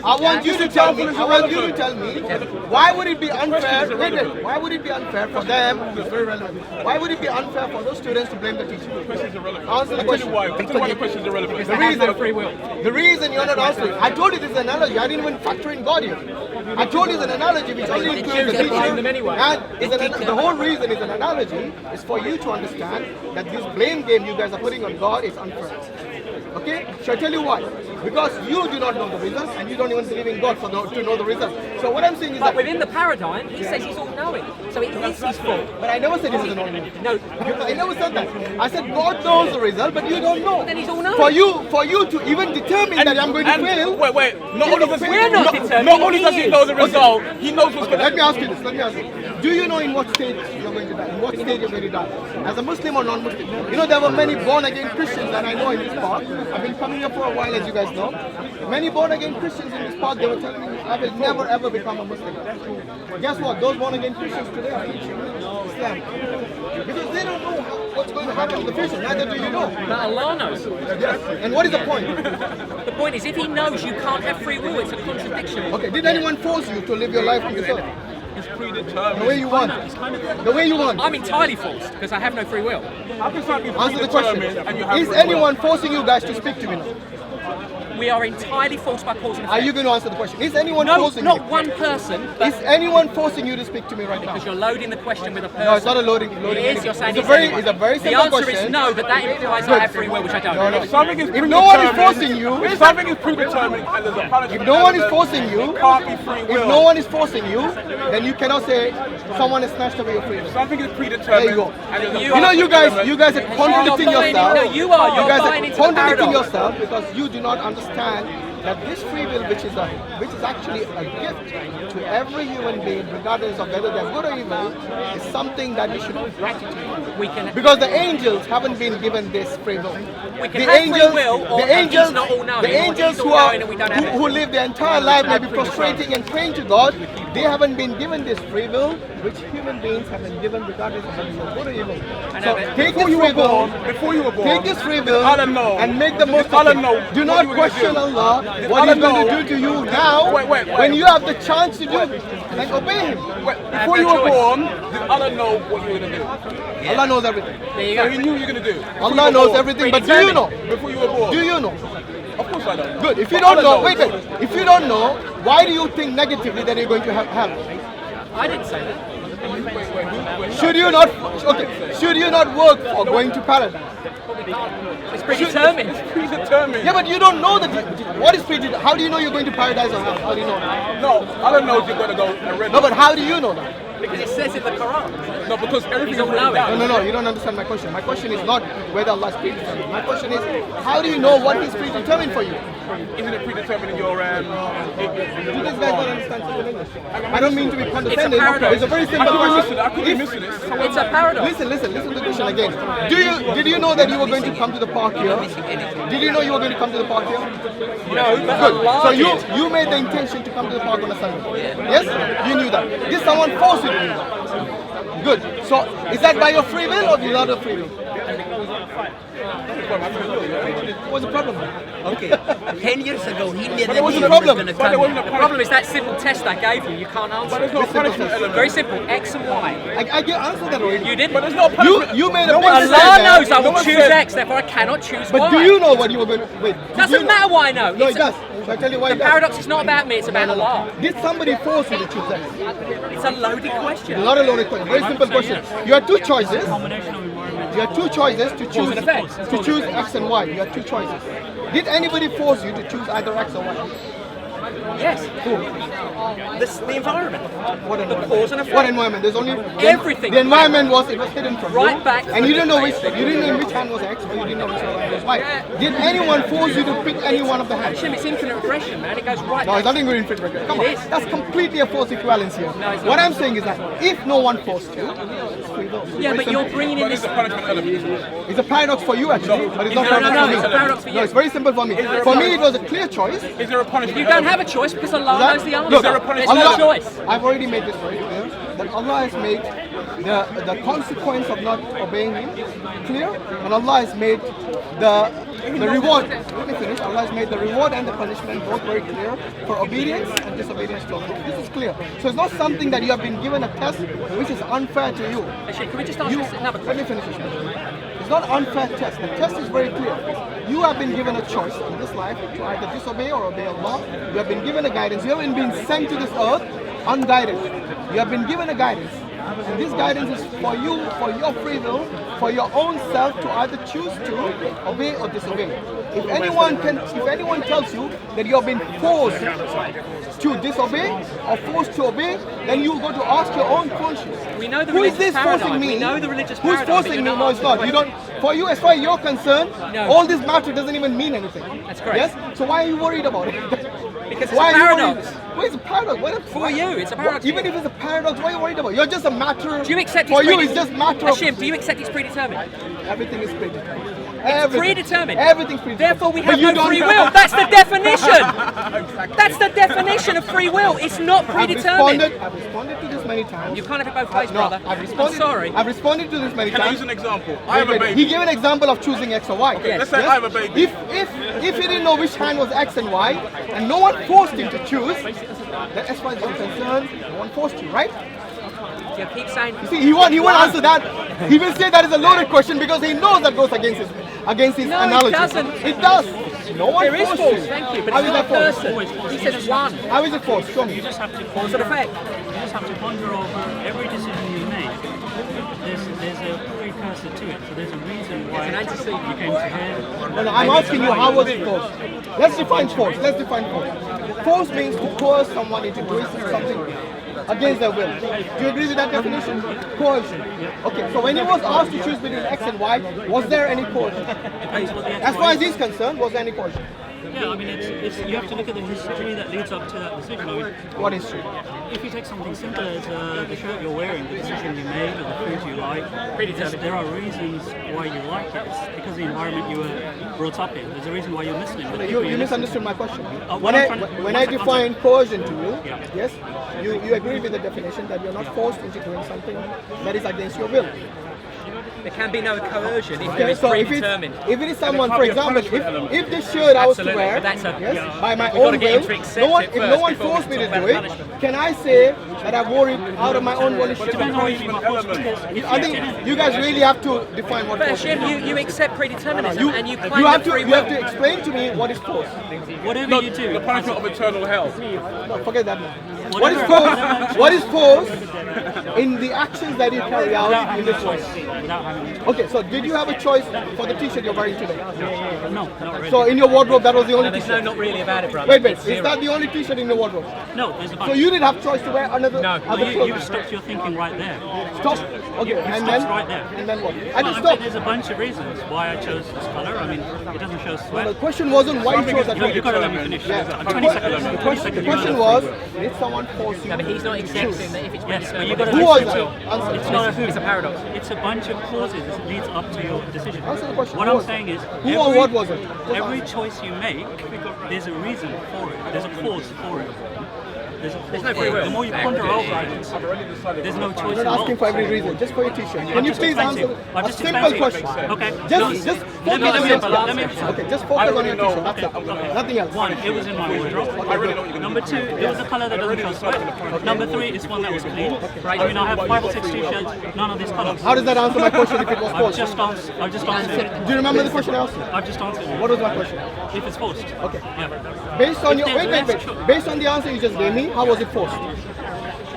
I want you to tell me. Why would it be unfair? Why would it be unfair for them? It's very relevant. Why would it be unfair for those students to blame the teacher? Questions are relevant. Answer the question. Why the questions are relevant? The reason you're not answering. I told you this is an analogy. I didn't even factor in God here. I told you it's an analogy which only includes the teacher. And the whole reason is an analogy is for you to understand that this blame game you guys are putting on God is unfair. Okay? Shall I tell you why? Because you do not know the results and you don't even believe in God to know the results. So what I'm saying is that within the paradigm, he says he's all-knowing. So it is his fault. But I never said he was an all-knowing. No. I never said that. I said God knows the result, but you don't know. But then he's all-knowing. For you to even determine that I'm going to fail. Wait. Not only does he know the result, he knows what's going to happen. Let me ask you this. Do you know in what state you're going to die? In what state you're going to die? As a Muslim or non-Muslim? You know there were many born-again Christians that I know in this park. I've been coming here for a while, as you guys know. Many born-again Christians in this park, they were telling me, I will never ever become a Muslim. Guess what? Those born-again Christians today are preaching Islam. Because they don't know what's going to happen in the future. Neither do you know. But Allah knows. Yes. And what is the point? The point is, if he knows you can't have free will, it's a contradiction. Okay, did anyone force you to live your life for yourself? It's predetermined. The way you want. The way you want. I'm entirely forced because I have no free will. Answer the question. Is anyone forcing you guys to speak to me now? We are entirely forced by cause and effect. Are you going to answer the question? Is anyone forcing you? No, not one person. Is anyone forcing you to speak to me right now? Because you're loading the question with a person. No, it's not a loading. It is. You're saying it's a very simple question. The answer is no, but that implies I have free will, which I don't. No. If no one is forcing you, if something is predetermined and there's a punishment, if no one is forcing you, can't be free will. If no one is forcing you, then you cannot say someone has snatched away your freedom. If something is predetermined. There you go. You guys are contradicting yourself. No, you are. You guys are contradicting paradox. yourself because you do not understand that this free will, which is actually a gift to every human being, regardless of whether they're good or evil, is something that we should have gratitude for. Because the angels haven't been given this free will. The angels who live their entire life maybe prostrating and praying to God, they haven't been given this free will, which human beings have been given regardless of whether you're good or evil. So take this free will, take this free will and make the most of it. Do not question Allah. What He's going to do to you now, when you have the chance to do it, like obey Him. Before you were born, did Allah know what you were going to do? Allah knows everything. There you go. So He knew you were going to do. Allah knows everything, but do you know? Before you were born. Do you know? Of course I know. Good. If you don't know, wait. If you don't know, why do you think negatively that you're going to have hell? I didn't say that. Should you not? Okay. Should you not work for going to paradise? It's predetermined. It's predetermined. Yeah, but you don't know that. What is predetermined? How do you know you're going to paradise or hell? How do you know that? No, Allah knows you're going to go and read. No, but how do you know that? Because it says in the Quran. No, because everything is all-knowing. down. No, you don't understand my question. My question is not whether Allah is predetermined. My question is, how do you know what is predetermined for you? Isn't it predetermined in your Do these guys not understand simple English? I don't mean to be condescending. paradox. It's a very simple question. I could be missing it. It's a paradox. Listen to the question again. Did you know that you were going to come to the park here? Did you know you were going to come to the park here? No, but Good. Allah So did. you made the intention to come to the park on a Sunday. Yes? You knew that. Did someone force you to do that? Good. So is that by your free will or without your free will? What's the problem? Okay, 10 years ago he knew that there was he a was problem. going to But there come. wasn't a The problem is that simple test I gave you can't But answer. there's no punishment element. Very simple, X and Y. I get answered that already. You didn't. But there's no punishment. You made a big Allah mistake there. knows I No will one choose said- X, therefore I cannot choose Y. But do you know what you were going to... Wait. Doesn't matter what I know. No, It's it does. Shall I tell you why the it does? paradox is not about me, it's about Allah. Did somebody force you to choose that? It's a loaded question. Not a loaded question. Very simple question. You have two choices. You have two choices to choose and effect. X and Y. You have two choices. Did anybody force you to choose either X or Y? Yes. The environment. What environment? cause and effect. What environment? There's only Everything. The environment was hidden from you. Right back And you didn't know which from the you didn't know which hand was X or you didn't know which hand was Y. Did anyone force you to pick any one of the hands? Hashim, it's infinite regression, man. It goes right No, back. it's nothing good in fit record. Come on. It is. That's completely a false equivalence here. No, it's not. What I'm saying is that if no one forced you, it's free will. Yeah, Very but simple. you're bringing in But this. it's a punishment element. It's a paradox for you actually, but it's not No, paradox no, for me. it's a paradox for you. No, it's very simple for me. For me, it was a clear choice. Is there a punishment You don't element? have a choice because Allah knows the answer. Look, There's Allah- no choice. I've already made this very clear. that Allah has made the consequence of not obeying Him clear, and Allah has made the reward. Let me finish. Allah has made the reward and the punishment both very clear for obedience and disobedience to Allah. This is clear. So it's not something that you have been given a test which is unfair to you. Actually, can we just ask another Let me question? finish this. It's not an unfair test. The test is very clear. You have been given a choice in this life to either disobey or obey Allah. You have been given a guidance. You haven't been sent to this earth unguided. You have been given a guidance. And this guidance is for you, for your free will, for your own self to either choose to obey or disobey. If anyone tells you that you have been forced to disobey or forced to obey, then you go to ask your own conscience. We know the Who is religious this paradigm. forcing me? We know the religious Who's paradigm. forcing me? No, it's not. You don't. For you, as far as you're concerned, No. all this matter doesn't even mean anything. That's correct. Yes. So why are you worried about it? Because it's Why a are you paradox. worried? Why is it a paradox? For you, it's a paradox. Even if it's a paradox, what are you worried about? You're just a matter. Do you accept For it's you, it's just matter of. Hashim, do you accept it's predetermined? Everything is predetermined. It's predetermined. Everything's predetermined. Therefore, we But have you no don't- free will. That's the definition. That's the definition of free will. It's not predetermined. I've responded to this many times. You can't have it both ways, No, brother. I've responded. I'm sorry. I've responded to this many Can I times. use an example? I have a Wait, baby. he gave an example of choosing X or Y. Okay, let's say I have a baby. If he didn't know which hand was X and Y, and no one forced him to choose, then as far as you're concerned, no one forced you, right? You keep saying. See, he won't answer that. He will say that is a loaded question because he knows that goes against his No, analogy. it doesn't. It does. No one There is forced force, you. thank you, but How it's is not that a forced? person. He says one. How is it forced? Show me. You just have to Cause and effect. You just have to ponder over every decision you make. There's a precursor to it. So there's a reason why It's an antecedent. you came to here. No, I'm asking you, how was it forced? Let's define force. Force means to coerce someone into doing something against their will. Do you agree with that definition? Coercion. Okay, so when he was asked to choose between X and Y, was there any coercion? Depends what the As far as actual he's concerned, was there any coercion? Yeah, I mean, it's you have to look at the history that leads up to that decision. I mean, What is true? if you take something simple as the shirt you're wearing, the decision you made, or the food you like, there are reasons why you like it. It's because of the environment you were brought up in. There's a reason why you're Muslim. The people You you're misunderstood my question. what When I'm I trying to- when one I second, define coercion to you, Yeah. yes, you agree with the definition that you're not forced into doing something that is against your will. There can be no coercion if there Okay, is so predetermined. if it is someone, can't for be a example, punishment element. if this shirt I was to Absolutely, wear, but that's a- yes, yeah. by my We've got own to get will, him to accept no one, it if no first one before we forced me can to talk do about it, punishment. can I say that I wore it out of my own volition? Depends on what you mean by force, because I think you guys really have to define what But force is. Hashim, you accept predeterminism You, and you claim have the free to you have will. to explain to me what is force. whatever No, you do, the punishment of eternal hell. No, forget that now. What Whatever- is force? What is force in the actions that you carry without out in having this a choice? choice, without having a choice. Okay, so did you have a choice for the t-shirt you're wearing today? No, not really. So in your wardrobe, that was the only No, there's no t-shirt. not really about it, brother. Wait, It's is zero. that the only t-shirt in your wardrobe? No, there's a bunch. So you didn't have choice to wear another No. other you clothes. stopped your thinking right there. Stop. Okay, You and stopped then right there. and then what? I Well, didn't I'm stop. saying there's a bunch of reasons why I chose this color. I mean, it doesn't show The sweat. question wasn't why you chose that You've got to let me color. finish. Yeah. I'm The 20 seconds. the 20 question, the seconds. question was, did someone force you? No, but he's not to accepting choose? that if it's Yes, but predetermined. you got to Who was listen that? to. Answer. It's not a who. It's a paradox. It's a bunch of causes that leads up to your decision. Answer the question. What Who I'm was it? saying is, Who or what was it? Just every answer. choice you make, there's a reason for it. There's a cause for it. There's no free will. The more you ponder over it, there's no choice I'm not asking involved. for every reason, just for your t-shirt. Can you just please explained answer to you. I've a just simple explained to you. question? Okay. Just Let focus me- on your let me- t-shirt. Okay, just focus on your t-shirt. That's it. Okay. Nothing else. One, it was in my wardrobe. Number two, it was a color that doesn't show sweat. Number three, it's one that was clean. I mean, I have 5 or 6 t-shirts, none of these colors. How does that answer my question if it was I've forced? just answered it. Do you remember the question I asked you? I've just answered it. What was my question? If it's forced. Okay. Yeah. Based on If your there's wait. less Based on the answer you just gave me, how was it forced?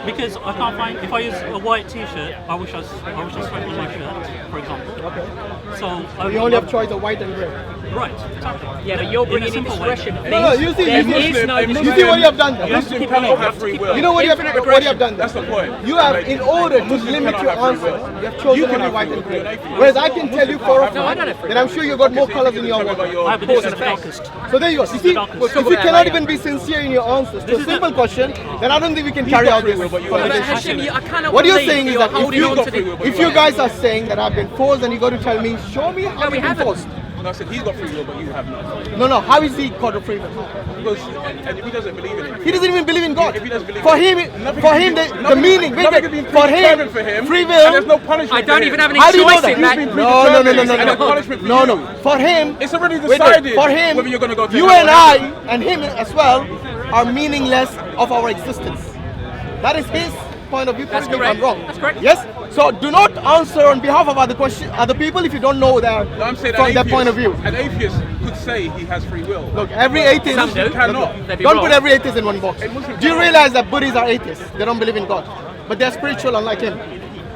Because I can't find, if I use a white t-shirt, I wish I sweat on my shirt, for example. Okay. So I You only have choice of white and gray. Right, exactly. Yeah, but you're In a bringing simple way. indiscretion. No, you see, There you is see, no you see what you have done You there. have to keep cannot going. have free will. You know what you Infinite have, what you have done there. That's the point. You have, in order to limit your answer, you have chosen only white and gray. Whereas I can tell you for a No, I don't have fact free that I'm sure you got more colors in your wardrobe. Ah, but this is the darkest. So there you go. You see, if you cannot even be sincere in your answers to a simple question, then I don't think we can carry out this But conversation. Hashim, I cannot What you're believe saying is you're that holding on to the... if you guys are saying that I've been forced, then you got to tell me, show me how we you've been haven't. forced. No, I said he's got free will, but you have not. No, how is he called a free will? Because and if he doesn't believe in it, He doesn't even believe in God. If he doesn't believe For in him, the meaning, nothing can be for him, predetermined for him, free and will. there's no punishment. I don't for even him. have any How do you know choice that? in that. He's been No. predetermined, and there's punishment for you. No. For him, It's already wait, decided for him, whether you're going to go to you hell and or I heaven. and him as well are meaningless of our existence. That is his point of view. That's Correct me if I'm correct. wrong. That's correct. Yes. So do not answer on behalf of other people if you don't know their No, I'm saying from their point of view. An atheist could say he has free will. Look, every atheist. Some do. Cannot. They'd be Don't wrong. put every atheist in one box. Do you realize that Buddhists are atheists? They don't believe in God, but they're spiritual, unlike him.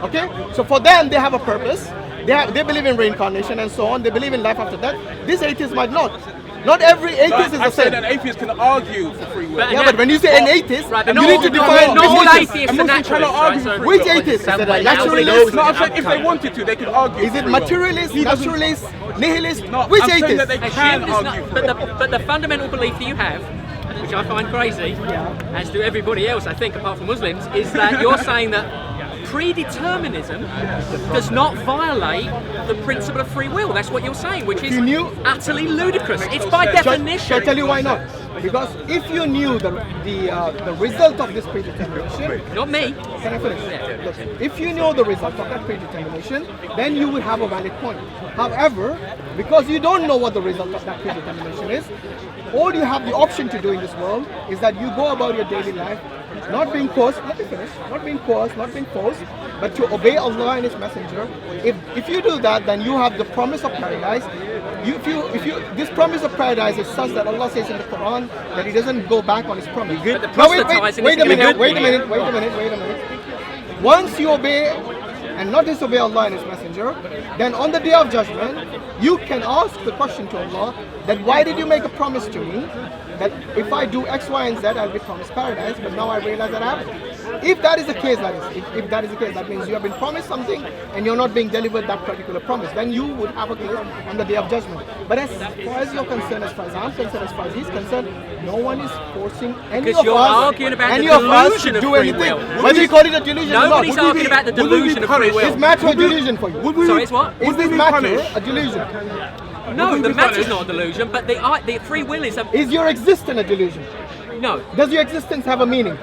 Okay, so for them, they have a purpose. They believe in reincarnation and so on. They believe in life after death. These atheists might not. Not every atheist is I the said same. an atheist can argue for free will. Yeah, but when you say an atheist, Right, you but need to define not all which atheist. atheists A are Muslim cannot naturalists, argue right? So for Which free will. atheist? Is it a Somewhere naturalist? No, I'm saying if they wanted to, they could argue. Is it free will. materialist, He doesn't- naturalist, nihilist? No, Which I'm saying atheist? that they can Hashim does argue not, for it. but the fundamental belief that you have, which I find crazy, as do everybody else, I think, apart from Muslims, is that you're saying that predeterminism does not violate the principle of free will. That's what you're saying, which is You knew- utterly ludicrous. It's by Shall I definition. tell you why not? Because if you knew the result of this predetermination, Not me. can I finish? Yeah. Look, if you know the result of that predetermination, then you would have a valid point. However, because you don't know what the result of that predetermination is, all you have the option to do in this world is that you go about your daily life, not being coerced, let me finish, not being coerced, not being forced, but to obey Allah and His Messenger. If you do that, then you have the promise of paradise. This promise of paradise is such that Allah says in the Quran that He doesn't go back on His promise. But the Now, wait a proselytizing is minute, good. wait a minute. Once you obey and not disobey Allah and His Messenger, then on the day of judgment, you can ask the question to Allah that why did you make a promise to me that if I do X, Y, and Z, I'll be promised paradise, but now I realize that I haven't. If that is the case, if that is the case, that means you have been promised something and you're not being delivered that particular promise, then you would have a case on the day of judgment. But as far as you're concerned, as far as I'm concerned, as far as he's concerned, no one is forcing any Because of you're us, arguing about any the of us delusion to of do free anything. will. Whether you call it a delusion or not. Nobody's arguing about the delusion of free Is will. matter a delusion for you? Sorry, it's what? Is this we be matter punished? a delusion? No, the be matter's punished? not a delusion, but the free will is a... Is your existence a delusion? No, Does your existence have a meaning?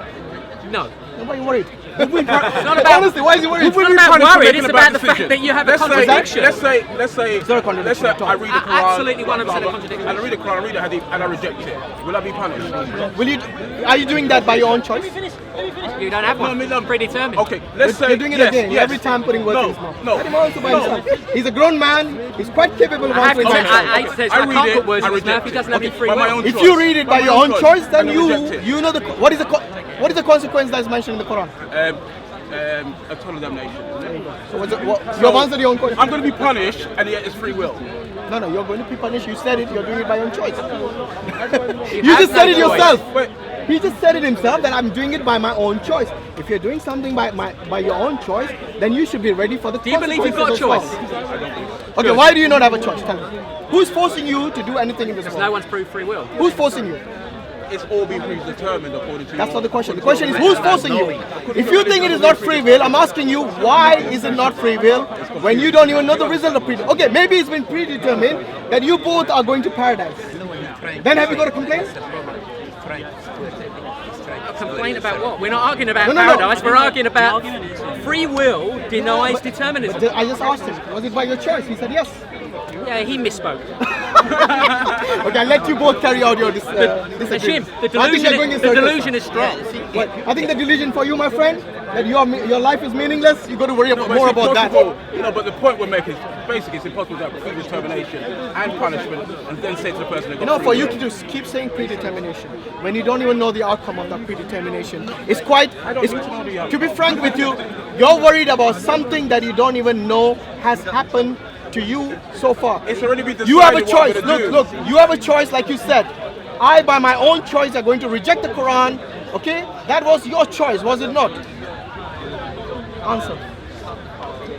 no. Then why are you worried? It's not about... Honestly, why is he worried? It's not be about punished for worried, making it's a bad about the fact decision. that you have a Let's say- contradiction. Let's say there a contradiction at all? I read the Quran. Absolutely 100% blah, blah, a contradiction. And I read the Quran, I read the Hadith, and I reject it. Will I be punished? Are you doing that by your own choice? You don't have one. No. Predetermined. Okay, let's say You're doing it yes, again. yes. Every time putting words No, in his mouth. no, Let him answer by no. himself. He's a grown man. He's quite capable of I have to answering say, himself. I I read can't it, put words I in his mouth. reject He it. doesn't have any Okay, free by my will. own If choice. you read it by your own choice, then and I reject it. you know what is the consequence that is mentioned in the Quran. Eternal damnation. So you have answered your own question. I'm going to be punished, and yet it's free will. No, you're going to be punished. You said it. You're doing it by your own choice. You You have just no said it choice. yourself. Wait. He just said it himself that I'm doing it by my own choice. If you're doing something by your own choice, then you should be ready for the Do you believe you've got a consequences choice? as well. Okay, why do you not have a choice? Tell me. Who's forcing you to do anything in this No world? one's proved free will. Who's forcing you? It's all been predetermined according to That's your- not the question. The question is who's forcing you? If you think it is not free will, I'm asking you why is it not free will when you don't even know the result of predetermined? Okay, maybe it's been predetermined that you both are going to paradise. Then have you got a complaint? Complain about what? We're not arguing about No. paradise. We're arguing about free will denies determinism. I just asked him, was it by your choice? He said yes. Yeah, he misspoke. Okay, I'll let you both carry out your Hashim, disagreement. the I think you're going in delusion circles. is strong. What? I think the delusion for you, my friend, that your life is meaningless, you got to worry No, about, but more it's about that. impossible. You know, but the point we're making is basically it's impossible to have predetermination and punishment and then say to the person, You know, for you to just keep saying predetermination when you don't even know the outcome of that predetermination, it's quite. To be frank with you, you're worried about something that you don't even know has happened to you so far. It's already been You have a decided what I'm choice. gonna do. Look, you have a choice, like you said. I, by my own choice, are going to reject the Quran. Okay, that was your choice, was it not? Answer.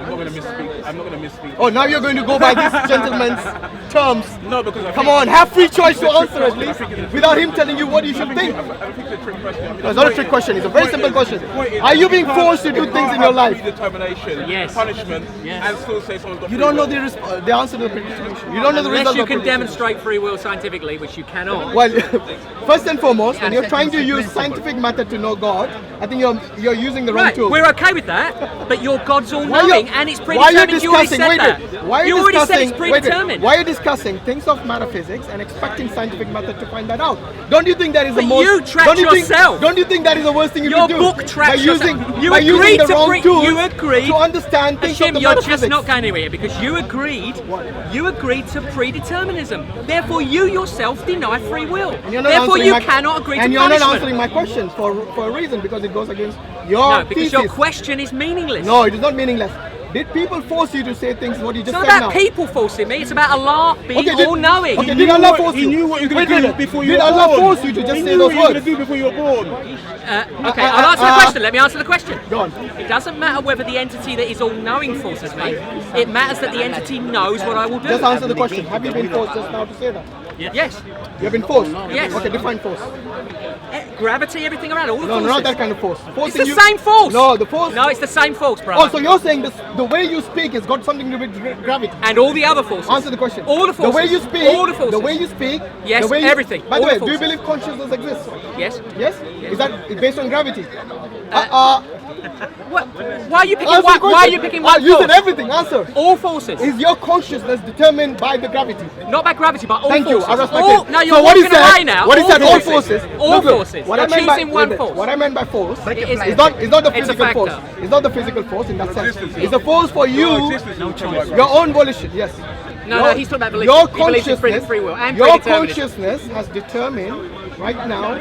not going to misspeak. I'm not going to misspeak. Oh, now you're going to go by this gentleman's terms. No, because Come on, have free choice to answer at least, without him telling you what you should think. I think it's a trick question. No, it's not a trick question. It's a very simple question. Are you being forced to do things in your life? Determination, Yes. punishment, and still say someone's got You free don't know will. the answer to the predetermination. You don't know the Unless result you of can predetermination. demonstrate free will scientifically, which you cannot. Well, first and foremost, when you're trying to use scientific method to know God, I think you're using the wrong Right, tool. we're okay with that, but your God's Why all-knowing you- and it's why are you predetermined. You already discussing? said Wait, that. wait. Why are You you already said discussing? it's Wait, wait. predetermined. Why are you discussing things of metaphysics and expecting scientific method to find that out? Don't you think that is the But most? you trapped don't you think- yourself. Don't you think that is the worst thing you Your can do? book traps by using, yourself. You by using agreed the to wrong tools you agreed to understand things of Hashim, the you're metaphysics. just not going anywhere because you agreed to predeterminism. Therefore, you yourself deny free will. And you're not Therefore, answering you my- cannot agree and to you're punishment. not answering my question for a reason, because it goes against your No, because thesis. your question is meaningless. No, it is not meaningless. Did people force you to say things what you It's just not said about now? people forcing me, it's about Allah being Okay, did- all-knowing. Okay, did Allah force you? He knew what you were going Wait a to do minute. before you Did were Allah born. force you to just He say knew those what you were going words? to do before you were born. Okay, I'll answer the question. Let me answer the question. Go on. It doesn't matter whether the entity that is all-knowing forces me. It matters that the entity knows what I will do. Just answer the question. Have you been forced just now to say that? Yes. You have been forced? Yes. Okay, define force. Gravity, everything around, all the No, forces. not that kind of force. It's Forcing the you- same force. No, the force. No, it's the same force, Oh, brother. so you're saying this, the way you speak has got something to do with gravity? And all the other forces. Answer the question. All the forces. The way you speak. All the forces. The way you speak. Yes, the way you, everything. By All the way, the do you forces. believe consciousness exists? Yes. Yes? Is that based on gravity? What? Why are you picking Answer the one? question. Why are you picking one You force? said everything. Answer. All forces. Is your consciousness determined by the gravity? Not by gravity, but all Thank you. forces. I respect all, it. No, you're so what he walking said, away now. What he said, all forces. All Look, look, forces. What You're I meant by, choosing one wait, force. What I meant by force It's is not the it's a physical factor. force. It's not the physical force in that sense. existence. It's a force for you, choice. your own volition. Yes. No, he's talking about volition. Your He believes in consciousness, free will and your predeterminism. consciousness has determined right now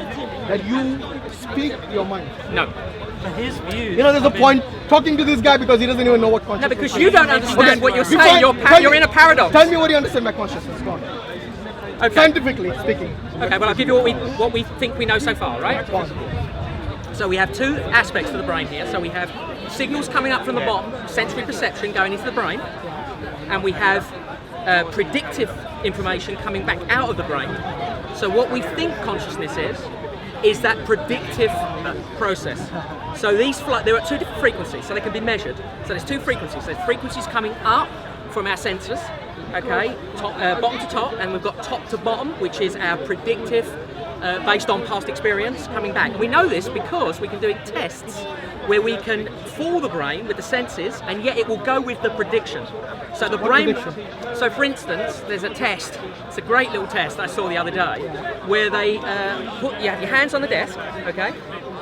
that you speak your mind. No. For his view. You know, there's a point talking to this guy because he doesn't even know what No, consciousness because is. you don't understand what you're saying. Define- You're in a paradox. Tell me what you understand by consciousness. Go on. Okay. Scientifically speaking. Okay, well, I'll give you what we think we know so far, right? Go on. So we have two aspects to the brain here. So we have signals coming up from the bottom, sensory perception going into the brain, and we have predictive information coming back out of the brain. So what we think consciousness is that predictive process. So there are two different frequencies, so they can be measured. So there's two frequencies. There's frequencies coming up from our sensors, okay, bottom to top, and we've got top to bottom, which is our predictive based on past experience coming back. And we know this because we can do tests where we can fool the brain with the senses, and yet it will go with the prediction. So the brain. So for instance, there's a test. It's a great little test I saw the other day, where they you have your hands on the desk, okay,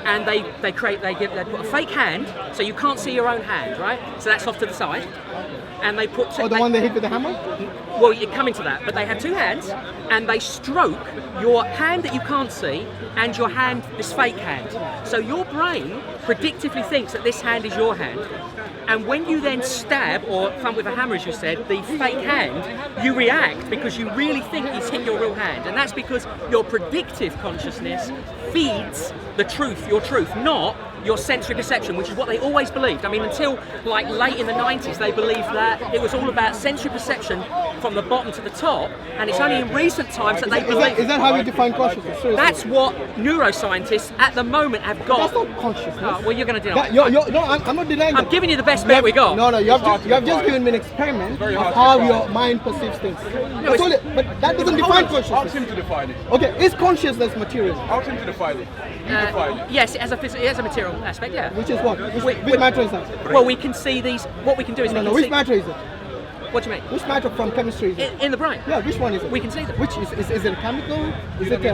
and they put a fake hand, so you can't see your own hand, right? So that's off to the side, and they put. Or the one they hit with the hammer? Well, you're coming to that, but they have two hands, and they stroke your hand that you can't see and your hand, this fake hand. So your brain predictively thinks that this hand is your hand, and when you then stab or thump with a hammer, as you said, the fake hand, you react because you really think it's hit your real hand, and that's because your predictive consciousness feeds the truth, your truth, not your sensory perception, which is what they always believed. I mean, until like late in the 90s, they believed that it was all about sensory perception from the bottom to the top, and it's only in recent times that they believe. Is that how you define consciousness? Seriously. That's what neuroscientists at the moment have got. That's not consciousness. Oh, well, you're going to deny it. No, I'm not denying I'm that. giving you the best bet we got. No, you have just given me an experiment of how your mind perceives things. That's all but that doesn't define Ask consciousness. him to define it. Okay, is consciousness material? Ask him to define it. You define it. Yes, it has a material aspect, yeah. Which is what? Which matter is that? Well, we can see these. What we can do is No, we can which see. matter is it? What do you mean? Which matter from chemistry is it? In the brain. Yeah, which one is it? We can see them. Which is it chemical? Is it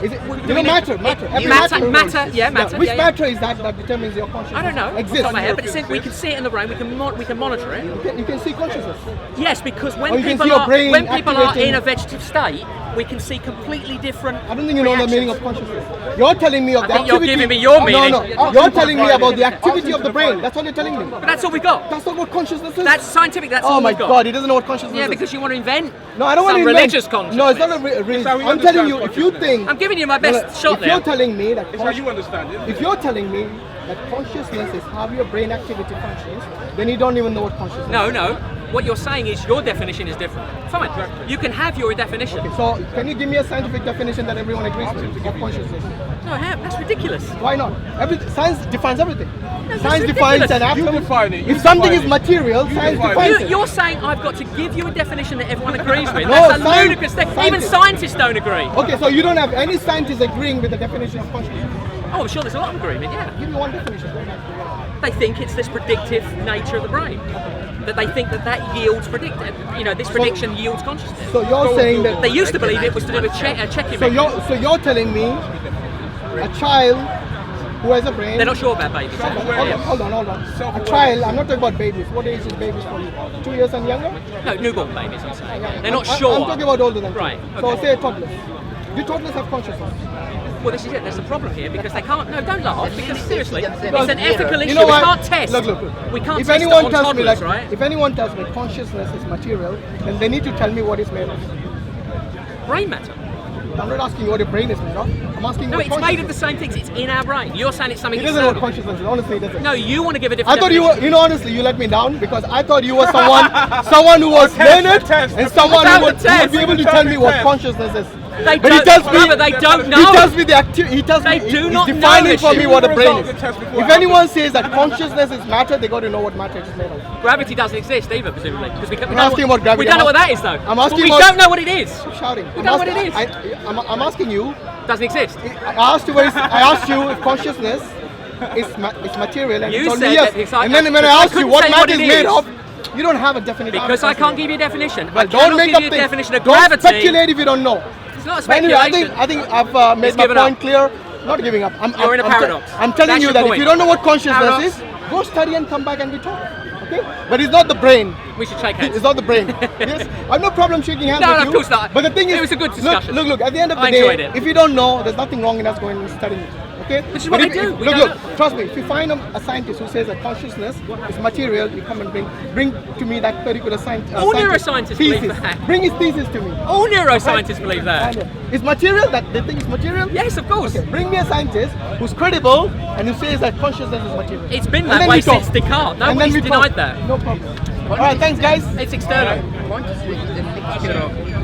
is it do you know we matter? need- Matter. it- Every matter, matter. yeah, matter, Which yeah, yeah. matter is that determines your consciousness? I don't know. Off the Exists. top of my head, but we can see it in the brain. We can monitor it. You can see consciousness. Yes, because when Or you can people see your are brain when people are activating- in a vegetative state, we can see completely different. I don't think you know the meaning of consciousness. You're telling me of the think you're activity. giving me your meaning. No. You're telling me about the activity of the brain. That's what you're telling me. But that's all we got. That's not what consciousness is. That's scientific. That's oh all my we've got. God, he doesn't know what consciousness Yeah, is. because you want to invent. No, I don't want to some invent. religious consciousness. No, it's not a religion. how we I'm telling you, understand if you think. I'm giving you my best shot If there. you're telling me that. It's how you understand it. If you're telling me that consciousness is how your brain activity functions, then you don't even know what consciousness is. No. What you're saying is your definition is different. Fine. You can have your definition. Okay, so can you give me a scientific definition that everyone agrees with of consciousness? No, I have. That's ridiculous. Why not? Science defines everything. that's Science ridiculous. defines an atom. You define it. You If something define is it. material, You science define it. defines it. You're saying I've got to give you a definition that everyone agrees with. No, That's a science- ludicrous thing. Even scientists- scientists don't agree. Okay, so you don't have any scientists agreeing with the definition of consciousness. Oh, I'm sure there's a lot of agreement, yeah. Give me one definition. They think it's this predictive nature of the brain. That they think that yields this prediction yields consciousness. So you're saying that. They used to believe it was to do with checking. So you're telling me a child who has a brain. They're not sure about babies. Hold on. A child. I'm not talking about babies. What age is babies for you? 2 years and younger? No, newborn babies, I'm saying. They're not I'm sure. talking about older than. Right, So okay. say toddlers. Do toddlers have consciousness? Well, this is it. There's a problem here because they can't. No, don't laugh. Because seriously, it's an ethical issue. You know We what? can't test. Look. We can't If test anyone it on tells me toddlers, like, right? if anyone tells me consciousness is material, then they need to tell me what it's made of. Brain matter. I'm not asking you what your brain is made of. I'm asking No, what it's made of the consciousness same things. It's in our brain. You're saying it's something is. He doesn't know what external. consciousness is. Honestly, he doesn't. No, you want to give a different. I thought you definition. were, honestly, you let me down because I thought you were someone who was Test, learned test. and someone Without who would, the test. who would be able to tell me what Test. consciousness is. They But he don't- tells me, brother, they don't He know. tells me he tells They me do he's not know defining this for me shit. what a brain Results is. of the test before If it anyone says that consciousness is matter, they got to know what matter is made of. Gravity doesn't exist either, presumably, because we I'm asking about gravity. We don't know what that is, though. I'm asking But we about- don't know what it is. Stop shouting. We don't know what it is. I'm asking you. Doesn't exist. I asked you if consciousness is material, and You you told said me yes. that it's like- And then when I I asked you couldn't what say matter what is it made is. of, you don't have a definition. Because I can't give you a definition. I Well, cannot don't make give up you a things. definition of Don't gravity. speculate if you don't know. It's not a But anyway, speculation. I think I've made It's my given up. point clear. Not giving up. You're in a paradox. I'm telling That's you your that if point. you don't know what consciousness Paradox. is, go study and come back and we talk. Okay? But it's not the brain. We should shake hands. It's not the brain. Yes, I have no problem shaking hands No, with no, you. of course not. But the thing is, It was a good discussion. Look. At the end of the I day, enjoyed it. if you don't know, there's nothing wrong in us going and studying it. Okay? Which is But what if- they do. if- We Look, don't trust me. If you find a scientist who says that consciousness is material, you come and bring to me that particular scientist. All neuroscientists believe thesis. that. Bring his thesis to me. All neuroscientists believe that. Is material that they think is material? Yes, of course. Okay, bring me a scientist who's credible and who says that consciousness is material. It's been And that then way we talk. since Descartes. And then Nobody's we denied talk. that. No problem. All right, thanks, guys. It's external. Consciousness is a mixture of